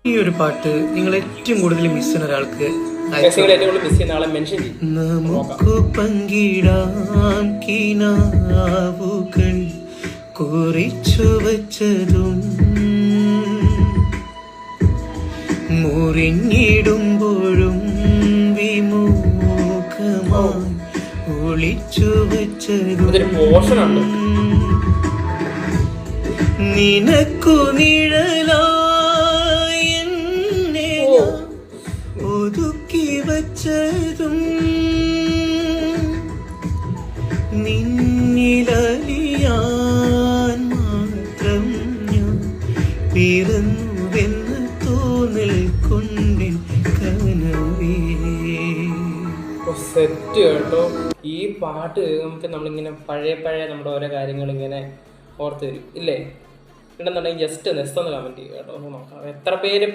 ഈ ഒരു പാട്ട് നിങ്ങൾ ഏറ്റവും കൂടുതൽ മിസ് ചെയ്യുന്ന ഒരാൾക്ക് നമുക്ക് പങ്കിടാം കിനാവുകൾ കുറിച്ചു വച്ചതും മുറിഞ്ഞിടുമ്പോഴും വിമുഖമായി ഒളിച്ചു വച്ചതും നിനക്കു നിഴലായി എന്നെ ഒതുക്കി വച്ചതും നിന്നിലലിയാൻ മാത്രം ഞാൻ പിറന്നുവെന്ന് തോന്നൽ കൊണ്ടിൻ കനവേ. സെറ്റ് കേട്ടോ. ഈ പാട്ട് നമുക്ക് നമ്മളിങ്ങനെ പഴയ നമ്മുടെ ഓരോ കാര്യങ്ങൾ ഇങ്ങനെ ഓർത്ത് വരും ഇല്ലേ? ഉണ്ടെന്നുണ്ടെങ്കിൽ ജസ്റ്റ് നെസ്റ്റ് ഒന്ന് കമൻറ്റ് ചെയ്യുക കേട്ടോ. നോക്കാം എത്ര പേര്